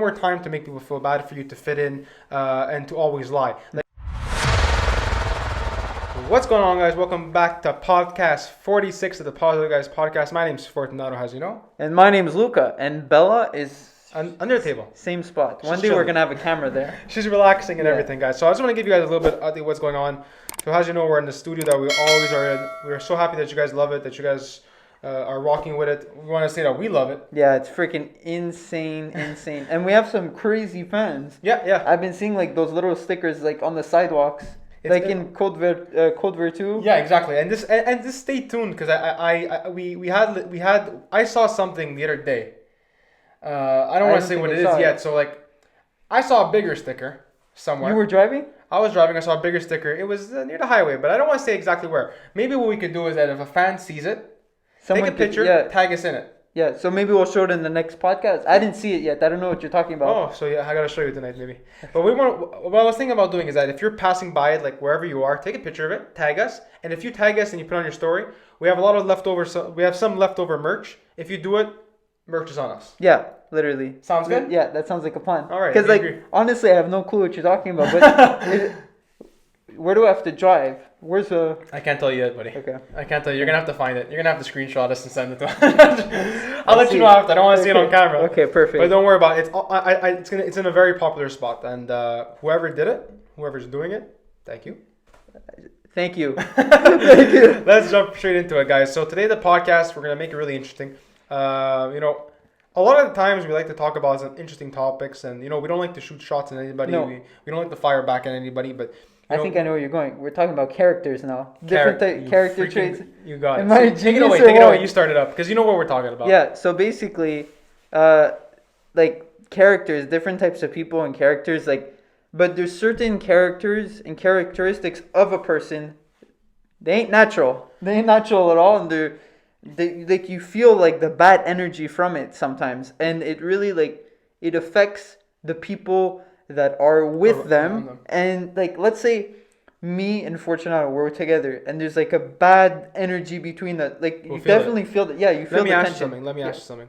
more time to make people feel bad for you to fit in and to always lie. What's going on, guys? Welcome back to podcast 46 of the Positive Guys podcast. My name's Fortunato, as you know. And my name's Luca, and Bella is under the table. Same spot. One She's day chilling. We're going to have a camera there. She's relaxing and everything, guys. So I just want to give you guys a little bit of what's going on. So as you know, we're in the studio that we always are in. We're so happy that you guys love it, that you guys are rocking with it. We want to say that we love it. Yeah, it's freaking insane. And we have some crazy fans. Yeah. I've been seeing like those little stickers like on the sidewalks. In Code Ver 2. Yeah, exactly. And this stay tuned because I saw something the other day. I don't want to say what it is yet. So like, I saw a bigger sticker somewhere. You were driving? I was driving. I saw a bigger sticker. It was near the highway, but I don't want to say exactly where. Maybe what we could do is that if a fan sees it, take a picture, tag us in it. Yeah, so maybe we'll show it in the next podcast. I didn't see it yet. I don't know what you're talking about. Oh, so yeah, I gotta show you tonight maybe. But what I was thinking about doing is that if you're passing by it, like wherever you are, take a picture of it, tag us, and if you tag us and you put on your story, we have a lot of leftover. We have some leftover merch. If you do it, merch is on us. Yeah, literally. Sounds good? Yeah, that sounds like a plan. All right. Because honestly, I have no clue what you're talking about. But where do I have to drive? Where's the... I can't tell you yet, buddy. Okay. I can't tell you. You're going to have to find it. You're going to have to screenshot us and send it to us. I'll let you know after. I don't want to see it on camera. Okay, perfect. But don't worry about it. It's in a very popular spot. And whoever did it, whoever's doing it, thank you. Thank you. Thank you. Let's jump straight into it, guys. So today the podcast, we're going to make it really interesting. A lot of the times we like to talk about some interesting topics. And, we don't like to shoot shots at anybody. No. We don't like to fire back at anybody. But I think I know where you're going. We're talking about characters now. Different character traits. You got it. So take it away. You start it up because you know what we're talking about. Yeah. So basically, characters, different types of people and characters, but there's certain characters and characteristics of a person. They ain't natural. They ain't natural at all, and they you feel like the bad energy from it sometimes, and it really it affects the people that are with them. And let's say me and Fortunato, we're together and there's a bad energy between that. You definitely feel that. Yeah, you feel the tension. Let me ask you something.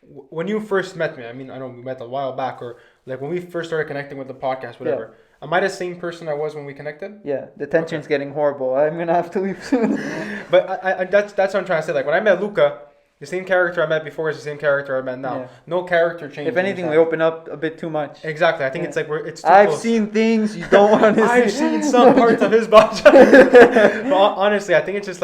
When you first met me, I know we met a while back, or when we first started connecting with the podcast, whatever. Yeah. Am I the same person I was when we connected? Yeah, the tension's getting horrible. I'm gonna have to leave soon. But I that's what I'm trying to say. When I met Luca, the same character I met before is the same character I met now. Yeah. No character change. If anything, we open up a bit too much. Exactly. I think it's it's too I've close. seen things you don't want to see. I've seen some parts of his body. But honestly, I think it's just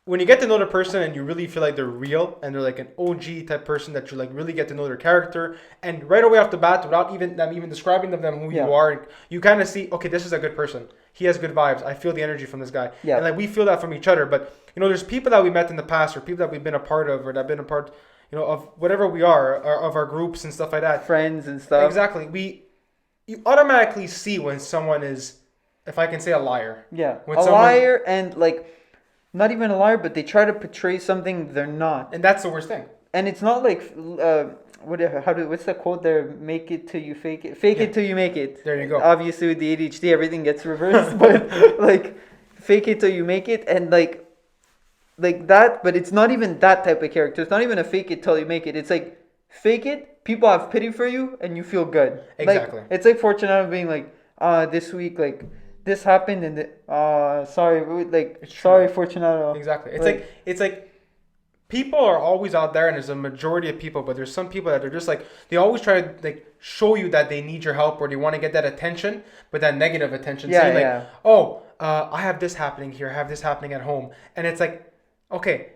when you get to know the person and you really feel like they're real and they're an OG type person that you really get to know their character, and right away off the bat, without even describing to them who you are, you kind of see, okay, this is a good person. He has good vibes. I feel the energy from this guy. Yeah. And we feel that from each other. But there's people that we met in the past, or people that we've been a part of, or that have been a part, of whatever we are, or of our groups and stuff like that. Friends and stuff. Exactly. You automatically see when someone is, if I can say, a liar. Yeah. Liar and not even a liar, but they try to portray something they're not. And that's the worst thing. And it's not what's the quote there? Make it till you fake it. Fake it till you make it. There you go. Obviously with the ADHD, everything gets reversed, but fake it till you make it, and like that. But it's not even that type of character. It's not even a fake it till you make it. It's fake it. People have pity for you, and you feel good. Exactly. It's Fortunato being this week this happened and sorry Fortunato. Exactly. It's people are always out there, and there's a majority of people, but there's some people that are just they always try to show you that they need your help, or they want to get that attention, but that negative attention. Yeah, saying oh, I have this happening here, I have this happening at home, and it's okay,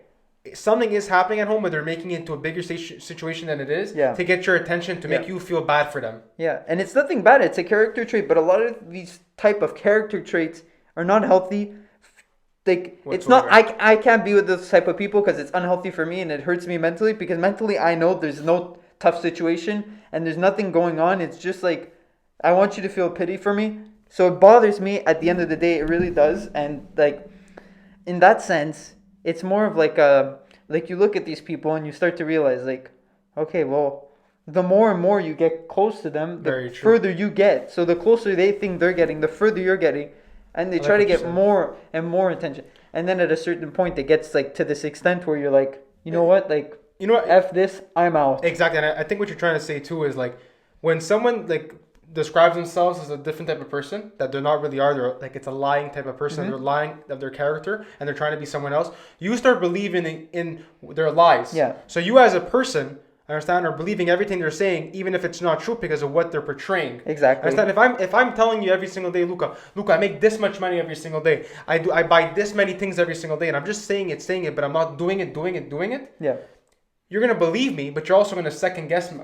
something is happening at home, but they're making it into a bigger situation than it is to get your attention, to make you feel bad for them. Yeah, and it's nothing bad. It's a character trait, but a lot of these type of character traits are not healthy. It's not. I can't be with this type of people because it's unhealthy for me and it hurts me mentally. Because mentally, I know there's no tough situation and there's nothing going on. It's just I want you to feel pity for me. So it bothers me. At the end of the day, it really does. And in that sense, it's more of you look at these people and you start to realize okay, well, the more and more you get close to them, the further you get. So the closer they think they're getting, the further you're getting. And they try 100%. To get more and more attention. And then at a certain point, it gets to this extent where you're you know what? F this, I'm out. Exactly. And I think what you're trying to say too is when someone like describes themselves as a different type of person that they're not really are, they're like it's a lying type of person. They're lying of their character and they're trying to be someone else. You start believing in their lies. Yeah. So you as a person, understand, are believing everything they're saying, even if it's not true because of what they're portraying. Exactly. Understand? If I'm telling you every single day, Luca, I make this much money every single day. I buy this many things every single day, and I'm just saying it, but I'm not doing it. Yeah. You're gonna believe me, but you're also gonna second guess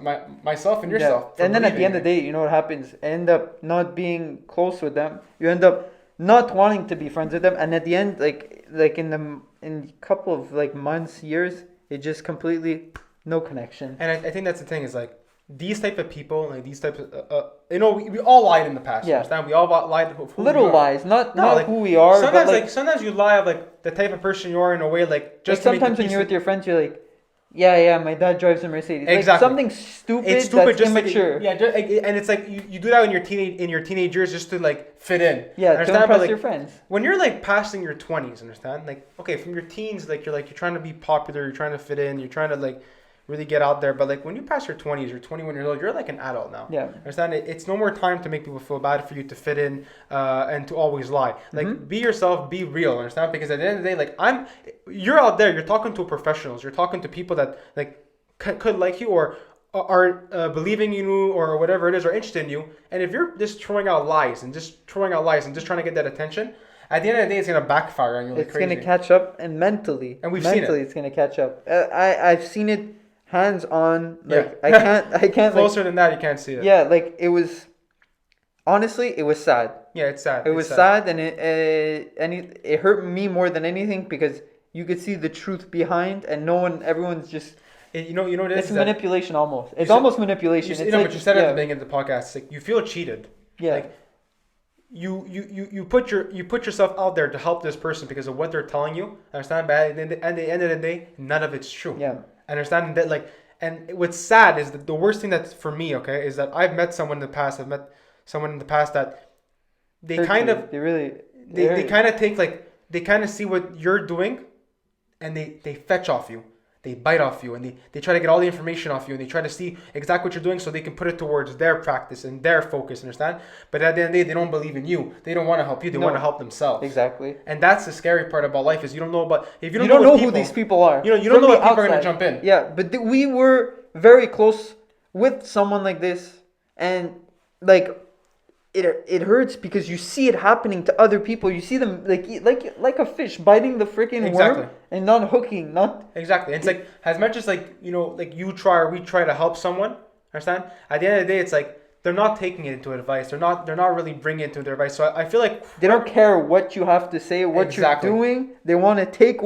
myself and yourself. And then at the end of the day, you know what happens? End up not being close with them. You end up not wanting to be friends with them, and at the end, like in a couple of like months, years, it just completely no connection. And I think that's the thing is like these type of people, like these types of, we all lied in the past. Yeah. Understand? We all lied. Who Little we are. lies, not like, who we are. Sometimes but sometimes you lie of like the type of person you are in a way like just like sometimes when you're with your friends, you're like, yeah, my dad drives a Mercedes. Exactly. Like something stupid. It's stupid, that's just immature. Like, and it's like you do that in your teenage years just to like fit in. Yeah, understand? to impress like, your friends. When you're like passing your 20s, understand? Like okay, from your teens, like you're trying to be popular, you're trying to fit in, you're trying to like really get out there. But like when you pass your 20s, you're 21 years old, you're like an adult now. Yeah. Understand? It's no more time to make people feel bad for you to fit in and to always lie. Like be yourself, be real. Understand? Because at the end of the day, like you're out there, you're talking to professionals, you're talking to people that like could like you or are believing in you or whatever it is or interested in you. And if you're just throwing out lies and just trying to get that attention, at the end of the day, it's gonna backfire on you. Like it's gonna catch up, and mentally, we've seen it. It's gonna catch up. I've seen it hands on. Like yeah. I can't. Closer like, than that, you can't see it. Yeah, like it was. Honestly, it was sad. Yeah, it's sad. It was sad, and it hurt me more than anything because you could see the truth behind, and everyone's just. You know what it is? It's manipulation almost. It's almost manipulation. But you said at the beginning of the podcast, like you feel cheated. Yeah. Like you put yourself out there to help this person because of what they're telling you. Understand? But at the end of the day, none of it's true. Yeah. Understand that like, and what's sad is that the worst thing that's for me, okay, is that I've met someone in the past. I've met someone in the past that they kind of take like they kind of see what you're doing, and they fetch off you. They bite off you and they try to get all the information off you and they try to see exactly what you're doing so they can put it towards their practice and their focus, understand? But at the end of the day, they don't believe in you. They don't want to help you. They want to help themselves. Exactly. And that's the scary part about life is you don't know about... If you don't know people, who these people are. You don't know what people are going to jump in. Yeah, but we were very close with someone like this, and like... It hurts because you see it happening to other people. You see them like a fish biting the freaking worm and not hooking, not exactly. It's like as much as like like you try or we try to help someone. Understand? At the end of the day, it's like they're not taking it into advice. They're not really bringing it to their advice. So I feel like they don't care what you have to say, what you're doing. They want to take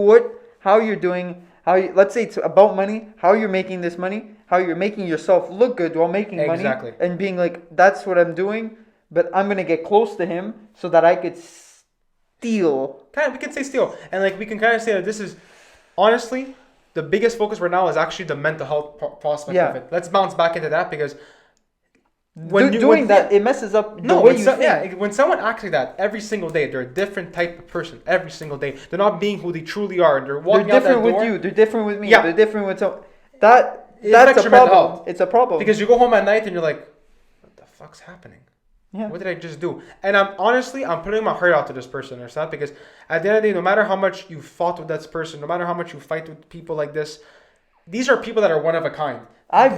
how you're doing. Let's say it's about money. How you're making this money. How you're making yourself look good while making money. And being like, that's what I'm doing. But I'm going to get close to him so that I could steal. We can say steal. And like we can kind of say that this is, honestly, the biggest focus right now is actually the mental health prospect of it. Let's bounce back into that because... it messes up the way you think. Yeah, when someone acts like that every single day, they're a different type of person every single day. They're not being who they truly are. They're walking out that door. They're different with you. They're different with me. Yeah. They're different with someone. That's a problem. It's a problem. Because you go home at night and you're like, what the fuck's happening? Yeah. What did I just do? And I'm putting my heart out to this person, understand? Because at the end of the day, no matter how much you fought with that person, no matter how much you fight with people like this, these are people that are one of a kind. I've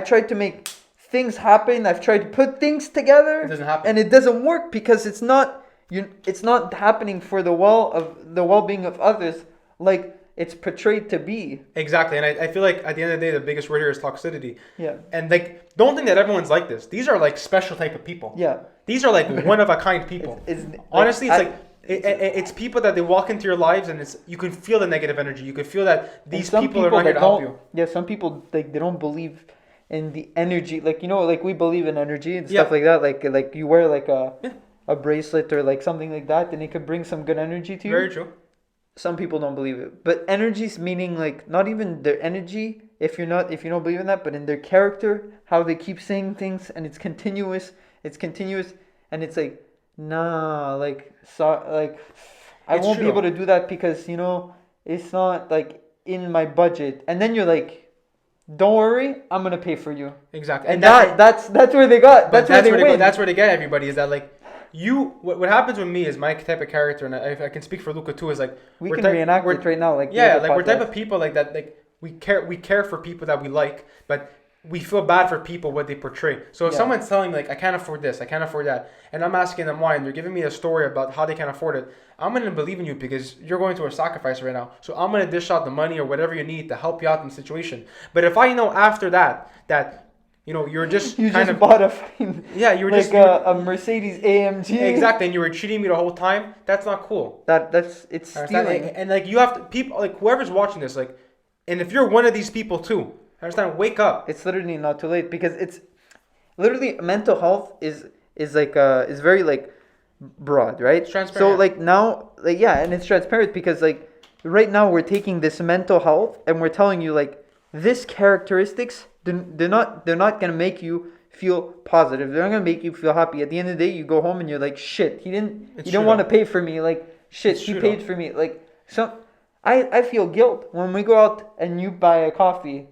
tried to make things happen. I've tried to put things together. It doesn't happen. And it doesn't work because it's not happening for the well-being of others. Like it's portrayed to be. Exactly. And I feel like at the end of the day, the biggest word here is toxicity. Yeah. And like, don't think that everyone's like this. These are like special type of people. Yeah. These are like one of a kind people. Honestly, it's people that they walk into your lives and you can feel the negative energy. You can feel that these people are not here to help you. Yeah. Some people they don't believe in the energy. Like, like we believe in energy and stuff like that. Like you wear like a bracelet or like something like that, then it could bring some good energy to you. Very true. Some people don't believe it, but energies meaning like not even their energy if you don't believe in that, but in their character, how they keep saying things, and it's continuous, and it's like I won't be able to do that because it's not like in my budget, and then you're like, don't worry, I'm gonna pay for you. Exactly. And that's where they got. That's where they win. That's where they get everybody. Is that like what happens with me is my type of character, and I can speak for Luca too. Is like we can reenact it right now. Like yeah, like we're type of people like that. Like we care for people that we like, but we feel bad for people what they portray. So if someone's telling me like I can't afford this, I can't afford that, and I'm asking them why, and they're giving me a story about how they can afford it, I'm gonna believe in you because you're going through a sacrifice right now. So I'm gonna dish out the money or whatever you need to help you out in the situation. But if I know after that you're just you kind just of bought a fucking you were like just a Mercedes AMG. exactly, and you were cheating me the whole time. That's not cool. It's stealing. And like you have to people like whoever's watching this like, and if you're one of these people too, understand? Wake up. It's literally not too late because it's literally mental health is very like broad, right? It's transparent. So like now, like and it's transparent because like right now we're taking this mental health and we're telling you like this characteristics they're not gonna make you feel positive. They're not gonna make you feel happy. At the end of the day, you go home and you're like, shit, he didn't want to pay for me. Like shit, he paid for me. Like so, I feel guilt when we go out and you buy a coffee.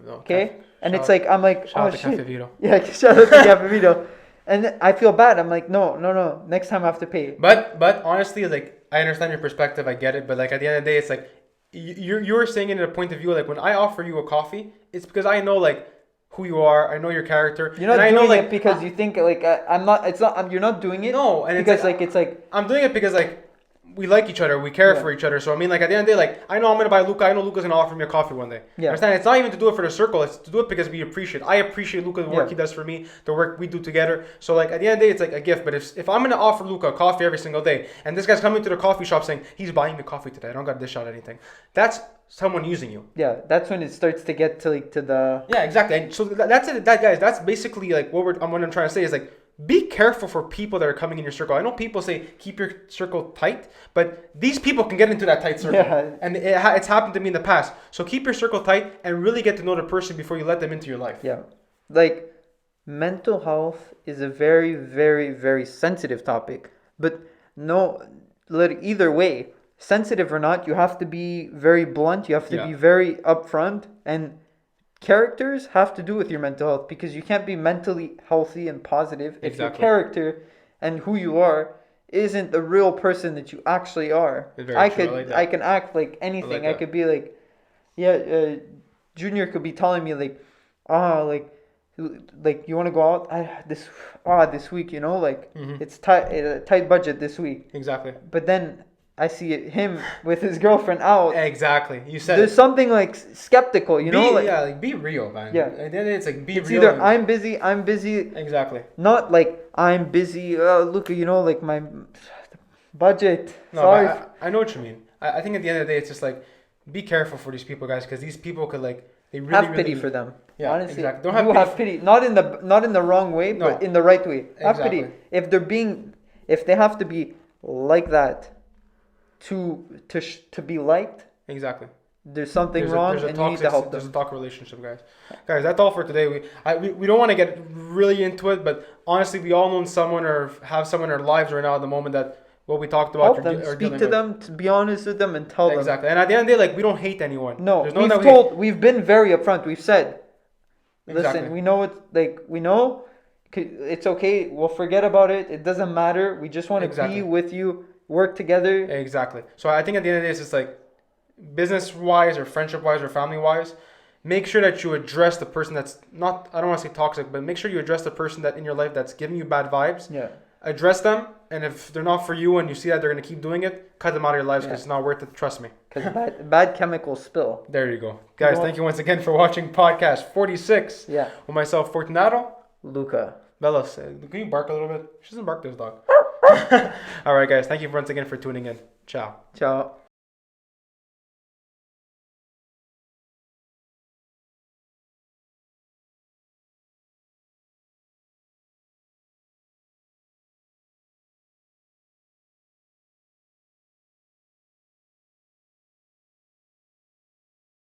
Okay, and it's like I'm like, oh shit, yeah, shout out to Cafe Vito, and I feel bad. I'm like, no, next time I have to pay. But honestly, like I understand your perspective, I get it. But like at the end of the day, it's like you're saying it in a point of view like when I offer you a coffee, it's because I know like who you are, I know your character. You're not and doing I know, like, it because you think like I'm not. It's not. You're not doing it. No, and because it's like I'm doing it because like. We like each other, we care for each other. So I mean, like at the end of the day, like I know I'm gonna buy Luca. I know Luca's gonna offer me a coffee one day. Yeah. Understand? It's not even to do it for the circle. It's to do it because we appreciate. I appreciate Luca, the work he does for me, the work we do together. So like at the end of the day, it's like a gift. But if I'm gonna offer Luca a coffee every single day, and this guy's coming to the coffee shop saying he's buying me coffee today, I don't gotta dish out anything. That's someone using you. Yeah, that's when it starts to get to like to the. Yeah, exactly. And so that's it. That guys, that's basically like what I'm trying to say is like. Be careful for people that are coming in your circle. I know people say keep your circle tight, but these people can get into that tight circle. Yeah. And it's happened to me in the past. So keep your circle tight and really get to know the person before you let them into your life. Yeah. Like, mental health is a very, very, very sensitive topic. But either way, sensitive or not, you have to be very blunt. You have to be very upfront. And characters have to do with your mental health because you can't be mentally healthy and positive if your character and who you are isn't the real person that you actually are. I can act like anything. I could be like, Junior could be telling me like, like you want to go out this week, like it's tight budget this week. Exactly. But then I see him with his girlfriend out. Exactly. You said there's something like skeptical, like be real, man. Yeah. And then it's like it's real. Either I'm busy. Exactly. Not like I'm busy. Look, like my budget. No, sorry. I know what you mean. I think at the end of the day, it's just like be careful for these people, guys, because these people could like they really have pity for them. Yeah, honestly, exactly. Have pity. Not in the wrong way, but in the right way. Have pity. If they have to be like that. To be liked, exactly. There's something wrong, and you need to help them. There's a toxic relationship, guys. Guys, that's all for today. We don't want to get really into it, but honestly, we all know someone or have someone in our lives right now at the moment that what we talked about. Help them, speak to them, to be honest with them, and tell them exactly. And at the end of the day, like we don't hate anyone. No, we've been very upfront. We've said, listen, we know we know it's okay. We'll forget about it. It doesn't matter. We just want to be with you. Work together. Exactly. So I think at the end of the day, it's just like business-wise or friendship-wise or family-wise, make sure that you address the person that's not, I don't want to say toxic, but make sure you address the person that in your life that's giving you bad vibes. Yeah. Address them, and if they're not for you and you see that they're going to keep doing it, cut them out of your lives because it's not worth it. Trust me. Because bad chemicals spill. There you go. Guys, thank you once again for watching podcast 46. Yeah. With myself, Fortunato. Luca. Bella, can you bark a little bit? She doesn't bark, this dog. All right, guys. Thank you once again for tuning in. Ciao. Ciao.